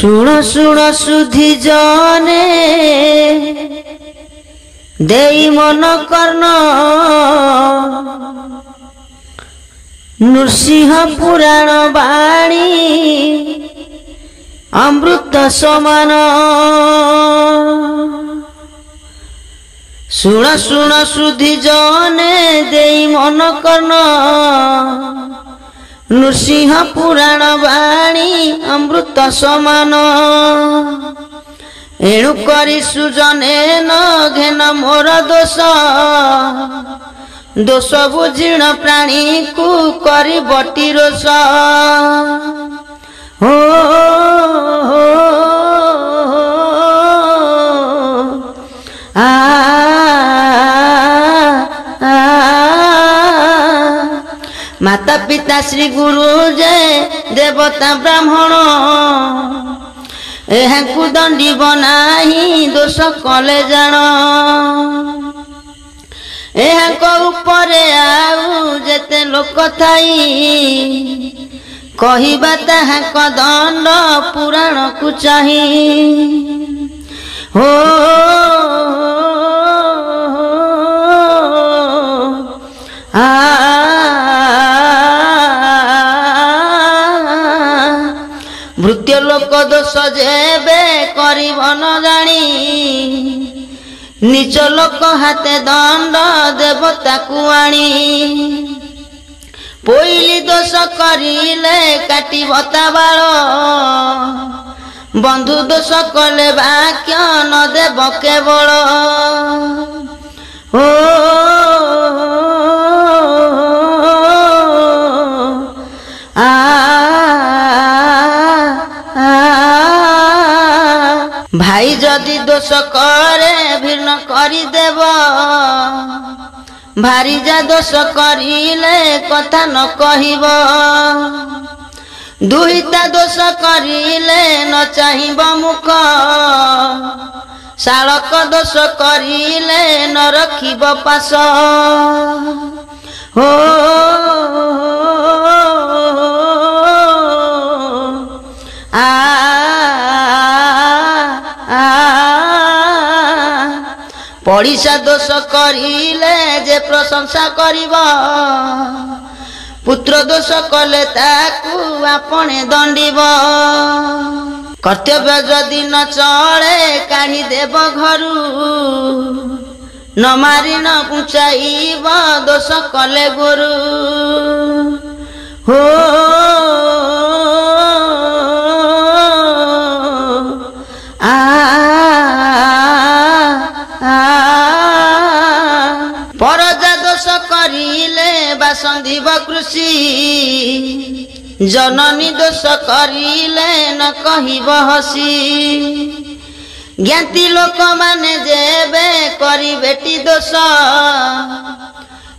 शुण शुण सुधी जने देई मन कर्ण नृसिंह पुराण बाणी अमृत समान। शुण शुण सुधी जने देई मन कर्ण नृसिंह पुराण बाणी अमृत समान। एणु करी सुजने न घेन मोर दोष दोष बुझिण प्राणी को करी बटी रोष। हो माता पिता श्री गुरु जे देवता ब्राह्मण एहाकु दंडी बनाही दोष कले जान। एहाक उपरे आउ जेते लोक थाई कहिबा ताहाक दंड पुराण को चाही। हो भृत्य लोक दोष जेबे करिब न जानी निज लोक हाथे दंड देवता को आनी। पोइली दोष करिले काटिब ता बाल बंधु दोष कले वाक्य न देव केवल। हो भाई जदि दोष करे भिन्न करी देव भारी जा दोष करिले कथा न कहिब। दुहिता दोष करिले न चाहिब मुख शालक दोष करिले न रखिब पास। हो पड़िशा दोष करिले जे प्रशंसा करिब पुत्र दोष कले ताकू आपणे दंडिब। कर्तव्य जदि न चले काढ़ी देव घरू न मारी न पुचाइब दोष कले गुरु। हो परजा दोष करिले बासंधीब कृषि जननी दोष करिले न कहिब हसी। ज्ञाति लोक माने जेबे करी बेटी दोष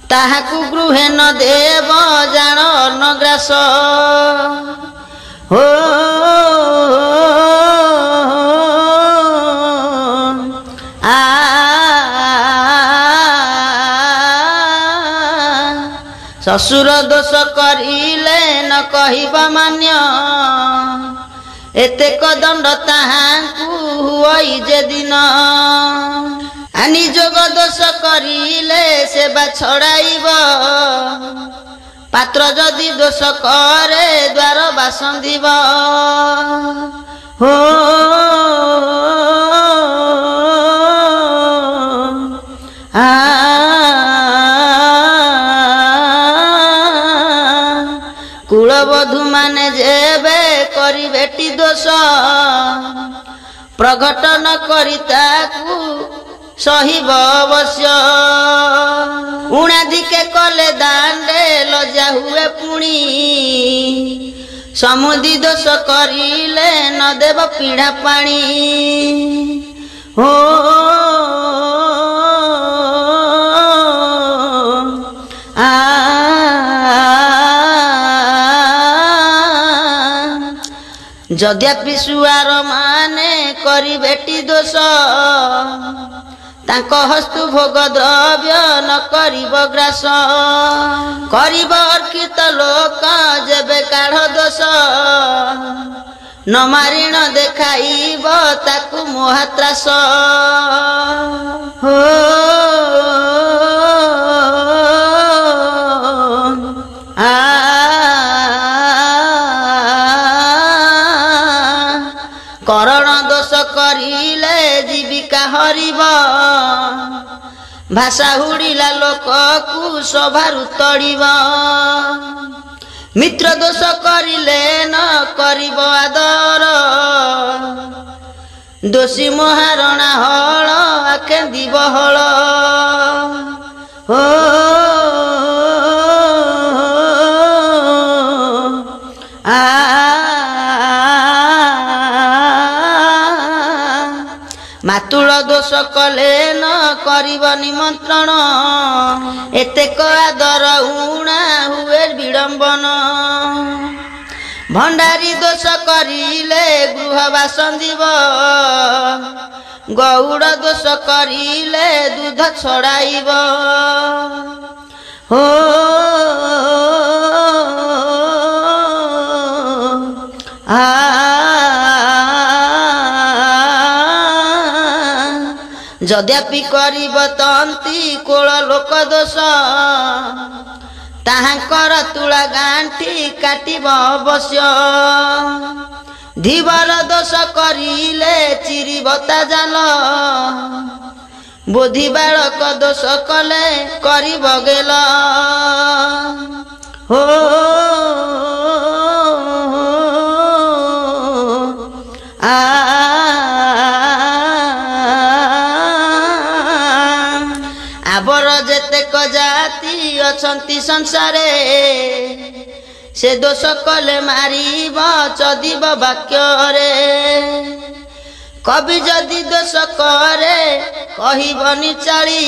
ताहाकु गृहे न देव जान अन्नग्रास। हो ससुर दोष करिले न कहिब मान्य एतेक दंड ताहाकु हुई जे दिन। आनी जोग दोष करिले सेवा छड़ाइब पात्र जदि दोष करे द्वार बासंधीब। हो कुलबधू माने जेबे करी बेटी दोष प्रकट न करी ताकू सहिब अवश्य। उणाधिके कले दांडे लज्जा हुए पुणी समुदी दोष करिले न देव पीढ़ा पानी। हो यद्यपि सुआर माने करी बेटी दोष तांको हस्तु भोग द्रव्य न करिब ग्रास। करिब अर्कित लोक जेबे काढ़ दोष न मारिण देखाइब ताकु मोहात्रास हो करण दोष करिले जीविका हरिब भाषा हुड़िला लोक को सभारु तड़िब मित्र दोष करिले न करिब आदर दोषी महारणा हल आखे दिब हल हो मातुल दोष कले न करिब निमंत्रण एतेक आदर उणा हुए विडंबन भंडारी दोष करिले गृह बासंदिब गौड़ दोष करिले दूध छड़ाइब हो यद्यपि करिब तंती कोल लोक दोष ताहांकर तुला गांठी काटिब अवश्य धीवर दोष करिले चिरिब ता जाल बोधि बालक दोष कले करिब गेल हो आबर जेतेक जाति अछंती संसारे से दोष कले मारिब चदिब वाक्यरे कवि जदि दोष करे कहिबनि चाली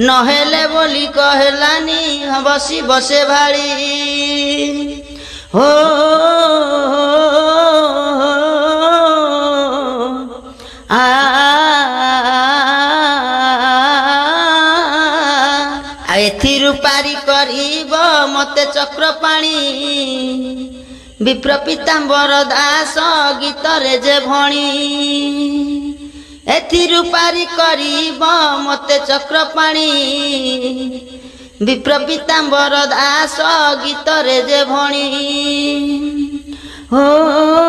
नहेले बोली कहलानी बसी बसे भाड़ी हो एथिरु पारी करिब मते चक्रपाणी विप्र पीताम्बर दास गीतरे जे भणी एथिरु पारी करिब मते चक्रपाणी विप्र पीताम्बर दास गीतरे जे भणी हो।